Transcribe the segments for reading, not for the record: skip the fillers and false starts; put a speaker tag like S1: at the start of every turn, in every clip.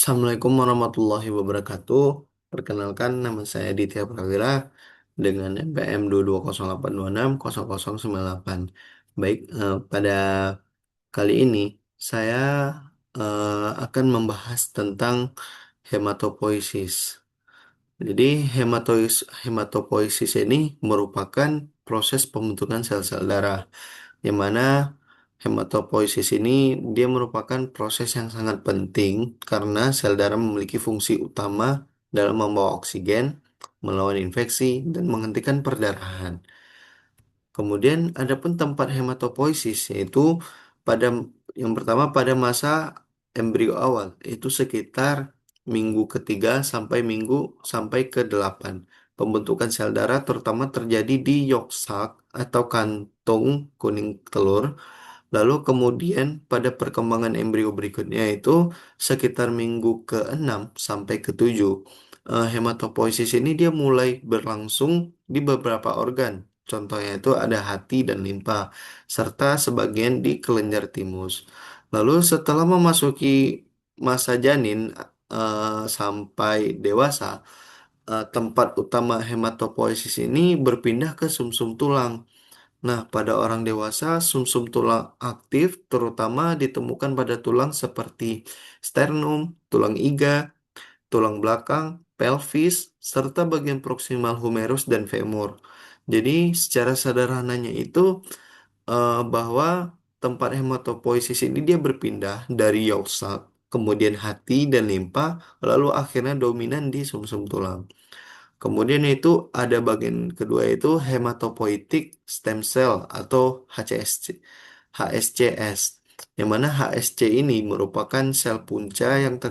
S1: Assalamualaikum warahmatullahi wabarakatuh. Perkenalkan, nama saya Ditya Prawira dengan NPM 22082600098. Baik, pada kali ini saya akan membahas tentang hematopoiesis. Jadi hematopoiesis ini merupakan proses pembentukan sel-sel darah, yang mana hematopoiesis ini dia merupakan proses yang sangat penting karena sel darah memiliki fungsi utama dalam membawa oksigen, melawan infeksi, dan menghentikan perdarahan. Kemudian adapun tempat hematopoiesis yaitu pada yang pertama pada masa embrio awal, itu sekitar minggu ketiga sampai ke 8. Pembentukan sel darah terutama terjadi di yolk sac atau kantung kuning telur. Lalu kemudian pada perkembangan embrio berikutnya itu sekitar minggu ke-6 sampai ke-7, hematopoiesis ini dia mulai berlangsung di beberapa organ. Contohnya itu ada hati dan limpa, serta sebagian di kelenjar timus. Lalu setelah memasuki masa janin sampai dewasa, tempat utama hematopoiesis ini berpindah ke sumsum tulang. Nah, pada orang dewasa, sumsum tulang aktif terutama ditemukan pada tulang seperti sternum, tulang iga, tulang belakang, pelvis, serta bagian proksimal humerus dan femur. Jadi, secara sederhananya itu bahwa tempat hematopoiesis ini dia berpindah dari yolk sac, kemudian hati dan limpa, lalu akhirnya dominan di sumsum tulang. Kemudian itu ada bagian kedua itu hematopoietic stem cell atau HSCS, yang mana HSC ini merupakan sel punca yang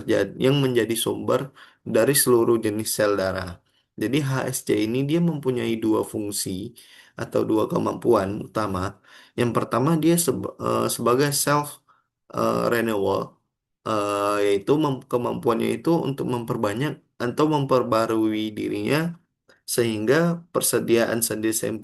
S1: menjadi sumber dari seluruh jenis sel darah. Jadi HSC ini dia mempunyai dua fungsi atau dua kemampuan utama. Yang pertama dia sebagai self renewal, yaitu kemampuannya itu untuk memperbanyak atau memperbarui dirinya sehingga persediaan sendi sel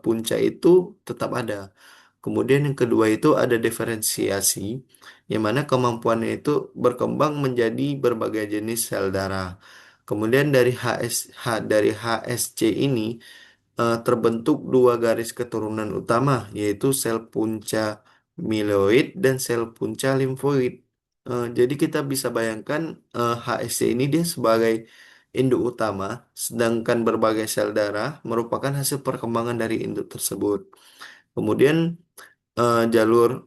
S1: punca itu tetap ada. Kemudian yang kedua itu ada diferensiasi, yang mana kemampuannya itu berkembang menjadi berbagai jenis sel darah. Kemudian dari HSC ini terbentuk dua garis keturunan utama, yaitu sel punca mieloid dan sel punca limfoid. Jadi kita bisa bayangkan HSC ini dia sebagai induk utama, sedangkan berbagai sel darah merupakan hasil perkembangan dari induk tersebut. Kemudian jalur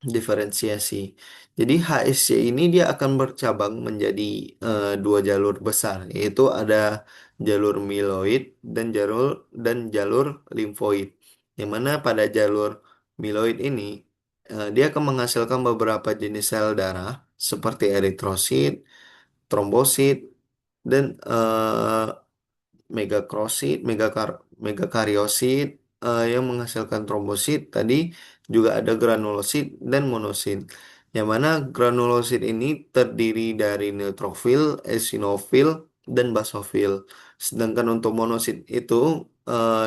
S1: diferensiasi. Jadi HSC ini dia akan bercabang menjadi dua jalur besar, yaitu ada jalur mieloid dan jalur limfoid. Yang mana pada jalur mieloid ini dia akan menghasilkan beberapa jenis sel darah seperti eritrosit, trombosit, dan megakrosit, megakariosit yang menghasilkan trombosit. Tadi juga ada granulosit dan monosit. Yang mana granulosit ini terdiri dari neutrofil, eosinofil, dan basofil. Sedangkan untuk monosit itu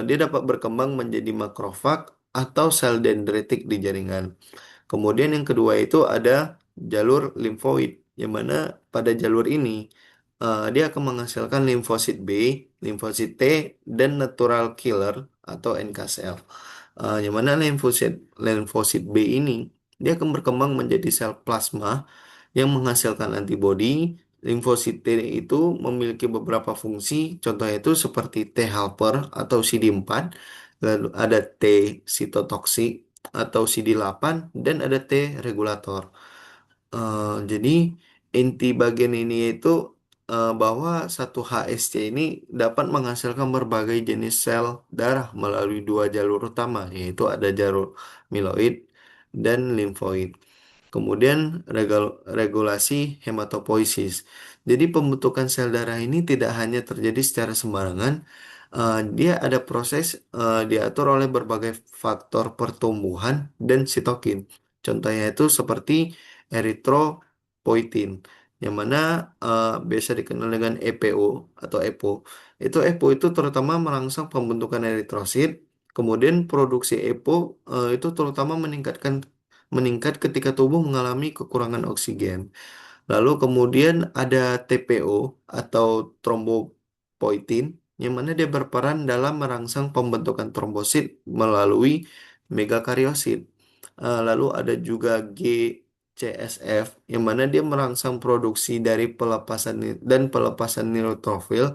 S1: dia dapat berkembang menjadi makrofag atau sel dendritik di jaringan. Kemudian yang kedua itu ada jalur limfoid, yang mana pada jalur ini dia akan menghasilkan limfosit B, limfosit T, dan natural killer atau NK cell. Yang mana limfosit B ini dia akan berkembang menjadi sel plasma yang menghasilkan antibodi. Limfosit T itu memiliki beberapa fungsi, contohnya itu seperti T helper atau CD4, lalu ada T sitotoksik atau CD8, dan ada T regulator. Jadi inti bagian ini itu bahwa satu HSC ini dapat menghasilkan berbagai jenis sel darah melalui dua jalur utama, yaitu ada jalur mieloid dan limfoid. Kemudian regulasi hematopoiesis. Jadi pembentukan sel darah ini tidak hanya terjadi secara sembarangan, dia ada proses diatur oleh berbagai faktor pertumbuhan dan sitokin. Contohnya itu seperti eritropoietin, yang mana biasa dikenal dengan EPO atau EPO. EPO itu terutama merangsang pembentukan eritrosit. Kemudian produksi EPO itu terutama meningkat ketika tubuh mengalami kekurangan oksigen. Lalu kemudian ada TPO atau trombopoietin, yang mana dia berperan dalam merangsang pembentukan trombosit melalui megakariosit. Lalu ada juga GCSF, yang mana dia merangsang produksi dari pelepasan dan pelepasan neutrofil.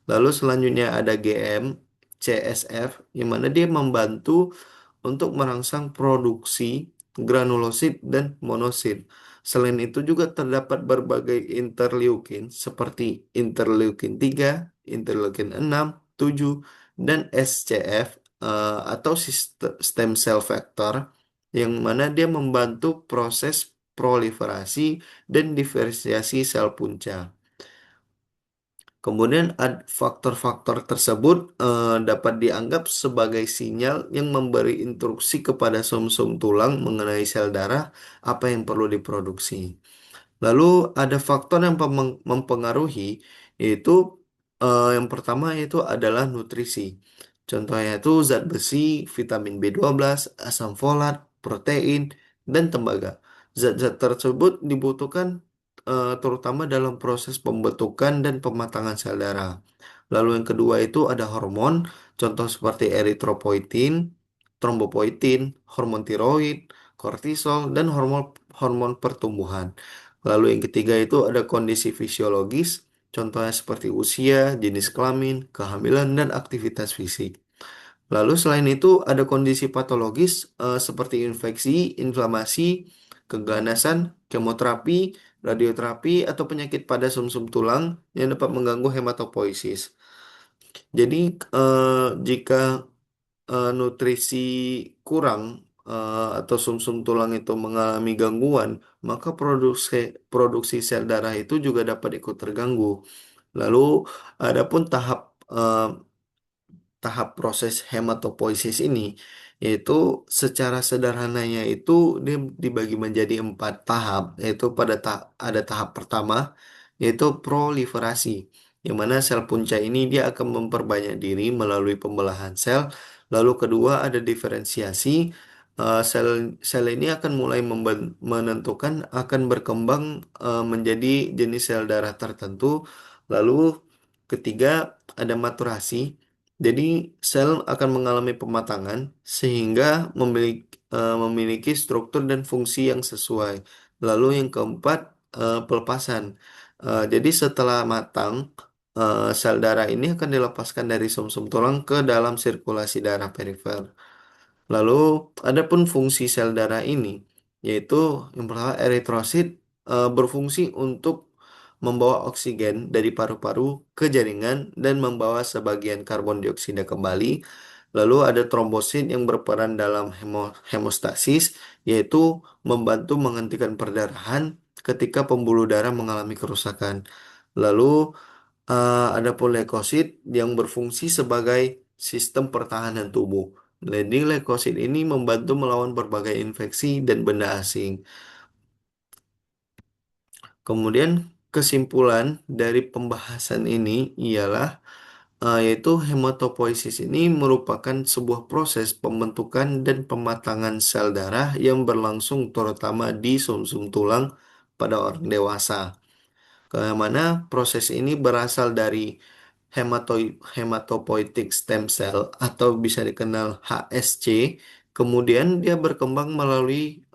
S1: Lalu selanjutnya ada GM, CSF, yang mana dia membantu untuk merangsang produksi granulosit dan monosit. Selain itu juga terdapat berbagai interleukin seperti interleukin 3, interleukin 6, 7, dan SCF atau stem cell factor, yang mana dia membantu proses proliferasi dan diferensiasi sel punca. Kemudian faktor-faktor tersebut dapat dianggap sebagai sinyal yang memberi instruksi kepada sumsum tulang mengenai sel darah apa yang perlu diproduksi. Lalu ada faktor yang mempengaruhi, yaitu yang pertama itu adalah nutrisi. Contohnya itu zat besi, vitamin B12, asam folat, protein, dan tembaga. Zat-zat tersebut dibutuhkan terutama dalam proses pembentukan dan pematangan sel darah. Lalu yang kedua itu ada hormon, contoh seperti eritropoietin, trombopoietin, hormon tiroid, kortisol, dan hormon hormon pertumbuhan. Lalu yang ketiga itu ada kondisi fisiologis, contohnya seperti usia, jenis kelamin, kehamilan, dan aktivitas fisik. Lalu selain itu ada kondisi patologis seperti infeksi, inflamasi, keganasan, kemoterapi, radioterapi, atau penyakit pada sumsum tulang yang dapat mengganggu hematopoiesis. Jadi jika nutrisi kurang atau sumsum tulang itu mengalami gangguan, maka produksi sel darah itu juga dapat ikut terganggu. Lalu adapun eh, tahap proses hematopoiesis ini, yaitu secara sederhananya itu dia dibagi menjadi 4 tahap, yaitu ada tahap pertama, yaitu proliferasi, yang mana sel punca ini dia akan memperbanyak diri melalui pembelahan sel. Lalu kedua ada diferensiasi. Sel sel ini akan mulai menentukan akan berkembang menjadi jenis sel darah tertentu. Lalu ketiga ada maturasi. Jadi sel akan mengalami pematangan sehingga memiliki struktur dan fungsi yang sesuai. Lalu yang keempat pelepasan. Jadi setelah matang, sel darah ini akan dilepaskan dari sumsum tulang ke dalam sirkulasi darah perifer. Lalu adapun fungsi sel darah ini, yaitu yang pertama eritrosit berfungsi untuk membawa oksigen dari paru-paru ke jaringan dan membawa sebagian karbon dioksida kembali. Lalu ada trombosit yang berperan dalam hemostasis, yaitu membantu menghentikan perdarahan ketika pembuluh darah mengalami kerusakan. Lalu ada leukosit yang berfungsi sebagai sistem pertahanan tubuh. Jadi leukosit ini membantu melawan berbagai infeksi dan benda asing. Kemudian kesimpulan dari pembahasan ini ialah yaitu hematopoiesis ini merupakan sebuah proses pembentukan dan pematangan sel darah yang berlangsung terutama di sumsum tulang pada orang dewasa. Kemana proses ini berasal dari hematopoietic stem cell atau bisa dikenal HSC. Kemudian dia berkembang melalui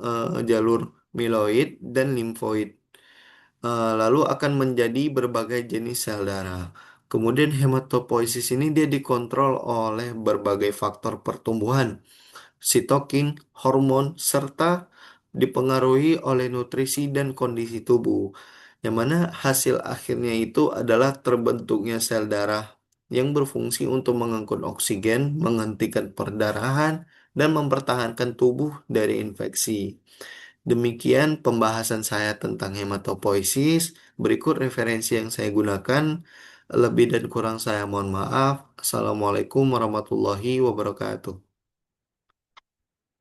S1: jalur mieloid dan limfoid. Lalu akan menjadi berbagai jenis sel darah. Kemudian hematopoiesis ini dia dikontrol oleh berbagai faktor pertumbuhan, sitokin, hormon, serta dipengaruhi oleh nutrisi dan kondisi tubuh. Yang mana hasil akhirnya itu adalah terbentuknya sel darah yang berfungsi untuk mengangkut oksigen, menghentikan perdarahan, dan mempertahankan tubuh dari infeksi. Demikian pembahasan saya tentang hematopoiesis. Berikut referensi yang saya gunakan. Lebih dan kurang saya mohon maaf. Assalamualaikum warahmatullahi wabarakatuh.